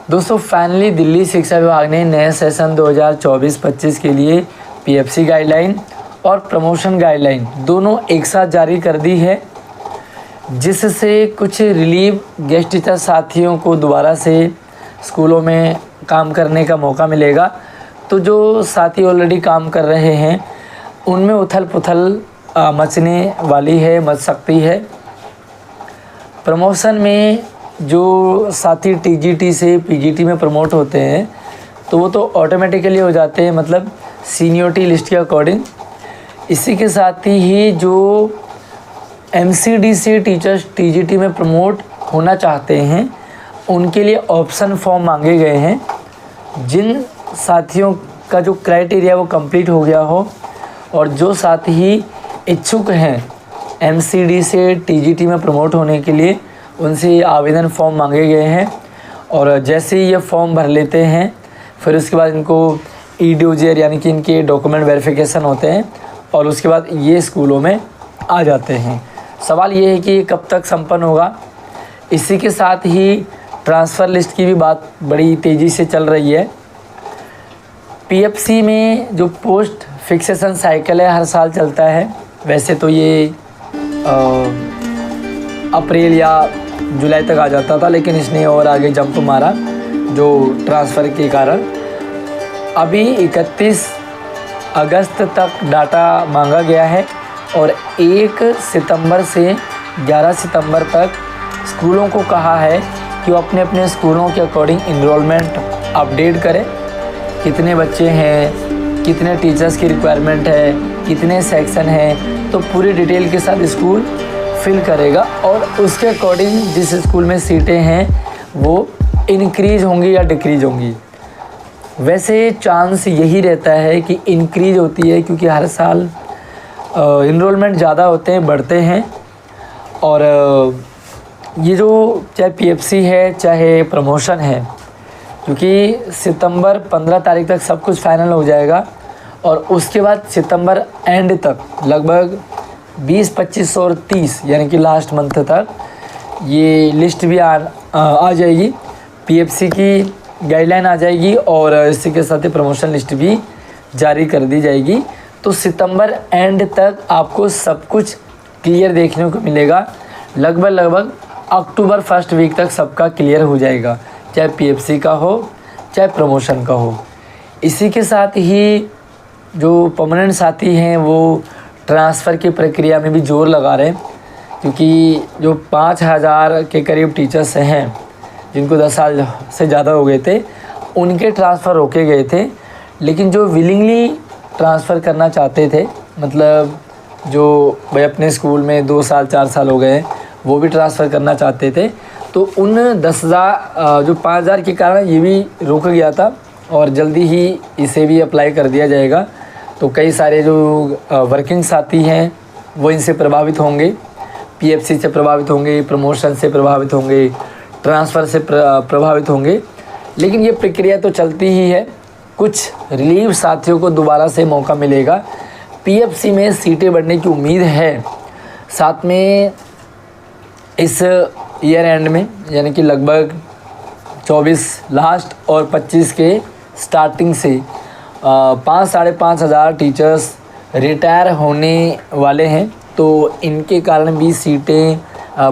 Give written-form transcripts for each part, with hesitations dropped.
दोस्तों फाइनली दिल्ली शिक्षा विभाग ने नए सेशन 2024-25 के लिए पीएफसी गाइडलाइन और प्रमोशन गाइडलाइन दोनों एक साथ जारी कर दी है, जिससे कुछ रिलीव गेस्ट टीचर साथियों को दोबारा से स्कूलों में काम करने का मौका मिलेगा। तो जो साथी ऑलरेडी काम कर रहे हैं उनमें उथल पुथल मचने वाली है, मच सकती है। प्रमोशन में जो साथी टीजीटी से पीजीटी में प्रमोट होते हैं तो वो तो ऑटोमेटिकली हो जाते हैं, मतलब सीनियरिटी लिस्ट के अकॉर्डिंग। इसी के साथ ही जो एमसीडी से टीचर्स टीजीटी में प्रमोट होना चाहते हैं उनके लिए ऑप्शन फॉर्म मांगे गए हैं। जिन साथियों का जो क्राइटेरिया वो कंप्लीट हो गया हो और जो साथी इच्छुक हैं एमसीडी से टीजीटी में प्रमोट होने के लिए, उनसे आवेदन फॉर्म मांगे गए हैं। और जैसे ही ये फॉर्म भर लेते हैं फिर उसके बाद इनको ईडीओजीआर यानी कि इनके डॉक्यूमेंट वेरिफिकेशन होते हैं और उसके बाद ये स्कूलों में आ जाते हैं। सवाल ये है कि ये कब तक संपन्न होगा। इसी के साथ ही ट्रांसफ़र लिस्ट की भी बात बड़ी तेज़ी से चल रही है। पीएफसी में जो पोस्ट फिक्सेशन साइकिल है हर साल चलता है। वैसे तो ये अप्रैल या जुलाई तक आ जाता था, लेकिन इसने और आगे जंप मारा जो ट्रांसफ़र के कारण। अभी 31 अगस्त तक डाटा मांगा गया है और 1 सितंबर से 11 सितंबर तक स्कूलों को कहा है कि वो अपने अपने स्कूलों के अकॉर्डिंग इनरोलमेंट अपडेट करें। कितने बच्चे हैं, कितने टीचर्स की रिक्वायरमेंट है, कितने सेक्शन हैं, तो पूरी डिटेल के साथ स्कूल फिल करेगा और उसके अकॉर्डिंग जिस स्कूल में सीटें हैं वो इंक्रीज़ होंगी या डिक्रीज़ होंगी। वैसे चांस यही रहता है कि इंक्रीज़ होती है, क्योंकि हर साल इनरोलमेंट ज़्यादा होते हैं, बढ़ते हैं। और ये जो चाहे पीएफसी है चाहे प्रमोशन है, क्योंकि सितंबर 15 तारीख तक सब कुछ फाइनल हो जाएगा और उसके बाद सितंबर एंड तक लगभग 20, 25 और 30 यानी कि लास्ट मंथ तक ये लिस्ट भी आ जाएगी। पीएफसी की गाइडलाइन आ जाएगी और इसी के साथ ही प्रमोशन लिस्ट भी जारी कर दी जाएगी। तो सितंबर एंड तक आपको सब कुछ क्लियर देखने को मिलेगा। लगभग अक्टूबर फर्स्ट वीक तक सबका क्लियर हो जाएगा, चाहे पीएफसी का हो चाहे प्रमोशन का हो। इसी के साथ ही जो परमानेंट साथी हैं वो ट्रांसफ़र की प्रक्रिया में भी जोर लगा रहे हैं, क्योंकि जो 5000 के करीब टीचर्स हैं जिनको 10 साल से ज़्यादा हो गए थे उनके ट्रांसफ़र रोके गए थे। लेकिन जो विलिंगली ट्रांसफ़र करना चाहते थे, मतलब जो भाई अपने स्कूल में 2 साल 4 साल हो गए वो भी ट्रांसफ़र करना चाहते थे, तो उन 10,000 जो 5000 के कारण ये भी रुक गया था और जल्दी ही इसे भी अप्लाई कर दिया जाएगा। तो कई सारे जो वर्किंग साथी हैं वो इनसे प्रभावित होंगे, पीएफसी से प्रभावित होंगे, प्रमोशन से प्रभावित होंगे, ट्रांसफ़र से प्रभावित होंगे। लेकिन ये प्रक्रिया तो चलती ही है। कुछ रिलीव साथियों को दोबारा से मौका मिलेगा। पीएफसी में सीटें बढ़ने की उम्मीद है। साथ में इस ईयर एंड में यानी कि लगभग 24 लास्ट और 25 के स्टार्टिंग से 5,500 टीचर्स रिटायर होने वाले हैं। तो इनके कारण भी सीटें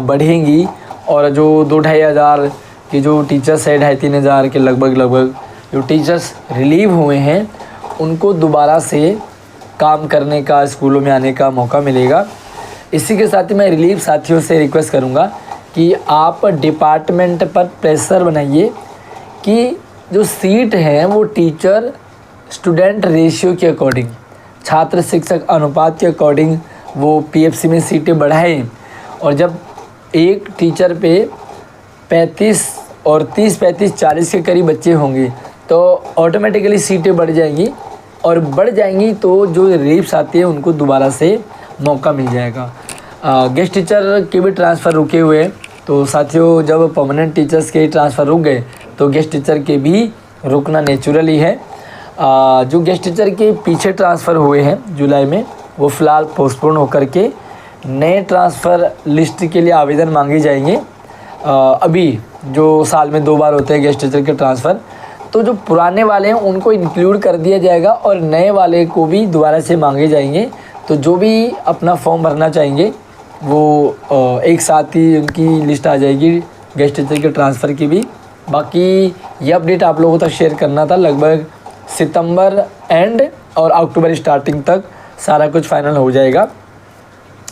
बढ़ेंगी और जो 2-2.5 हज़ार के जो टीचर्स है, 2,5-3 हज़ार के लगभग जो टीचर्स रिलीव हुए हैं उनको दोबारा से काम करने का, स्कूलों में आने का मौका मिलेगा। इसी के साथ ही मैं रिलीव साथियों से रिक्वेस्ट करूंगा कि आप डिपार्टमेंट पर प्रेशर बनाइए कि जो सीट है वो टीचर स्टूडेंट रेशियो के अकॉर्डिंग, छात्र शिक्षक अनुपात के अकॉर्डिंग वो पीएफसी में सीटें बढ़ाएं। और जब एक टीचर पे 35 और 30-35-40 के करीब बच्चे होंगे तो ऑटोमेटिकली सीटें बढ़ जाएंगी और बढ़ जाएंगी तो जो रिलीव साथी हैं उनको दोबारा से मौका मिल जाएगा। गेस्ट टीचर के भी ट्रांसफ़र रुके हुए हैं, तो साथियों जब परमानेंट टीचर्स के ट्रांसफ़र रुक गए तो गेस्ट टीचर के भी रुकना नेचुरल ही है। जो गेस्ट टीचर के पीछे ट्रांसफ़र हुए हैं जुलाई में वो फ़िलहाल पोस्टपोन होकर के नए ट्रांसफ़र लिस्ट के लिए आवेदन मांगे जाएंगे। अभी जो साल में 2 बार होते हैं गेस्ट टीचर के ट्रांसफ़र, तो जो पुराने वाले हैं उनको इंक्लूड कर दिया जाएगा और नए वाले को भी दोबारा से मांगे जाएंगे। तो जो भी अपना फॉर्म भरना चाहेंगे वो एक साथ ही उनकी लिस्ट आ जाएगी गेस्ट टीचर के ट्रांसफ़र की भी। बाकी ये अपडेट आप लोगों तक शेयर करना था। लगभग सितंबर एंड और अक्टूबर स्टार्टिंग तक सारा कुछ फाइनल हो जाएगा,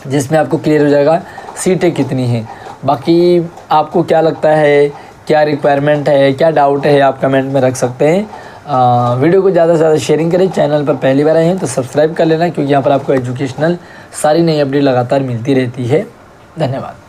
जिसमें आपको क्लियर हो जाएगा सीटें कितनी हैं। बाकी आपको क्या लगता है, क्या रिक्वायरमेंट है, क्या डाउट है, आप कमेंट में रख सकते हैं। वीडियो को ज़्यादा से ज़्यादा शेयरिंग करें। चैनल पर पहली बार आए हैं तो सब्सक्राइब कर लेना, क्योंकि यहाँ पर आपको एजुकेशनल सारी नई अपडेट लगातार मिलती रहती है। धन्यवाद।